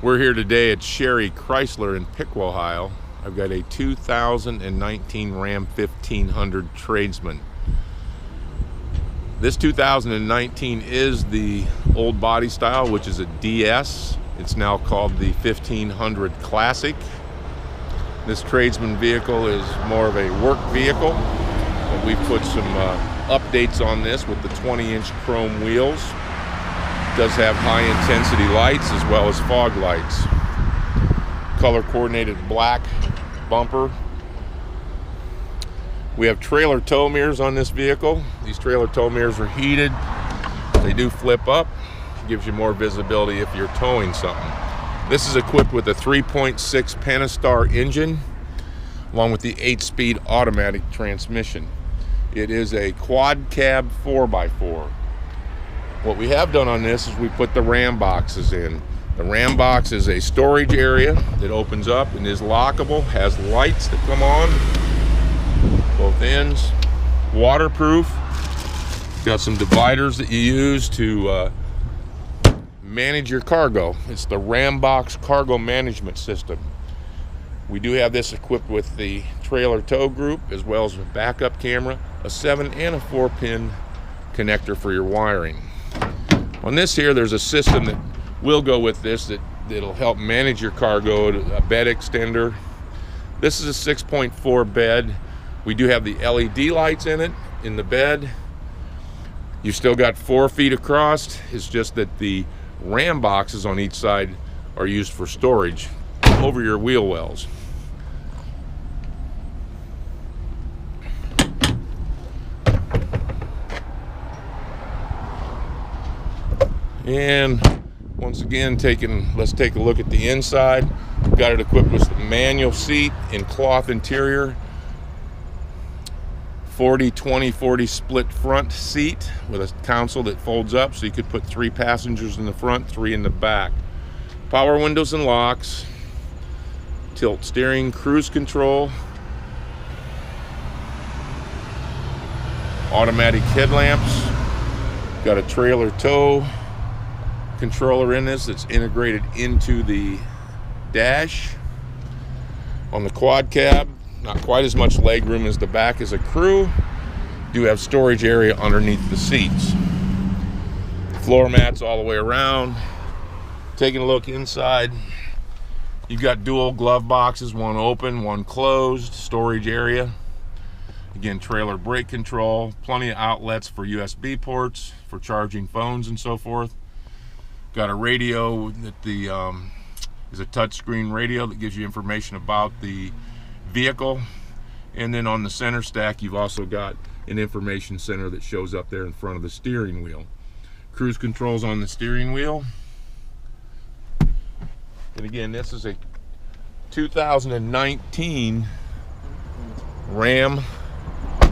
We're here today at Sherry Chrysler in Piqua, Ohio. I've got a 2019 Ram 1500 Tradesman. This 2019 is the old body style, which is a DS. It's now called the 1500 Classic. This Tradesman vehicle is more of a work vehicle, but we've put some updates on this with the 20-inch chrome wheels. It does have high-intensity lights as well as fog lights. Color-coordinated black bumper. We have trailer tow mirrors on this vehicle. These trailer tow mirrors are heated. They do flip up. It gives you more visibility if you're towing something. This is equipped with a 3.6 Pentastar engine along with the 8-speed automatic transmission. It is a quad cab 4x4. What we have done on this is we put the Ram boxes in. The Ram box is a storage area that opens up and is lockable, has lights that come on both ends, waterproof. Got some dividers that you use to manage your cargo. It's the Ram box cargo management system. We do have this equipped with the trailer tow group as well as a backup camera, a 7 and a 4-pin connector for your wiring. On this here, there's a system that will go with this that'll help manage your cargo, a bed extender. This is a 6.4 bed. We do have the LED lights in it, in the bed. You've still got 4 feet across. It's just that the Ram boxes on each side are used for storage over your wheel wells. And once again, let's take a look at the inside. We've got it equipped with the manual seat in cloth interior, 40-20-40 split front seat with a console that folds up so you could put 3 passengers in the front, 3 in the back. Power windows and locks, tilt steering, cruise control, automatic headlamps. Got a trailer tow controller in this that's integrated into the dash. On the quad cab, not quite as much leg room as the back as a crew. Do have storage area underneath the seats. Floor mats all the way around. Taking a look inside, you've got dual glove boxes, one open, one closed, storage area. Again, trailer brake control, plenty of outlets for USB ports for charging phones and so forth. Got a radio that is a touchscreen radio that gives you information about the vehicle. And then on the center stack, you've also got an information center that shows up there in front of the steering wheel. Cruise controls on the steering wheel. And again, this is a 2019 Ram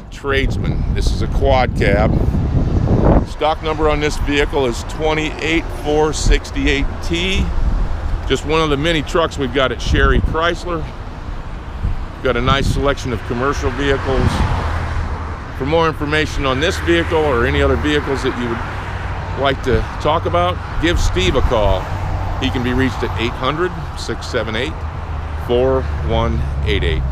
Tradesman. This is a quad cab. Stock number on this vehicle is 28468T. Just one of the many trucks we've got at Sherry Chrysler. We've got a nice selection of commercial vehicles. For more information on this vehicle or any other vehicles that you would like to talk about, give Steve a call. He can be reached at 800-678-4188.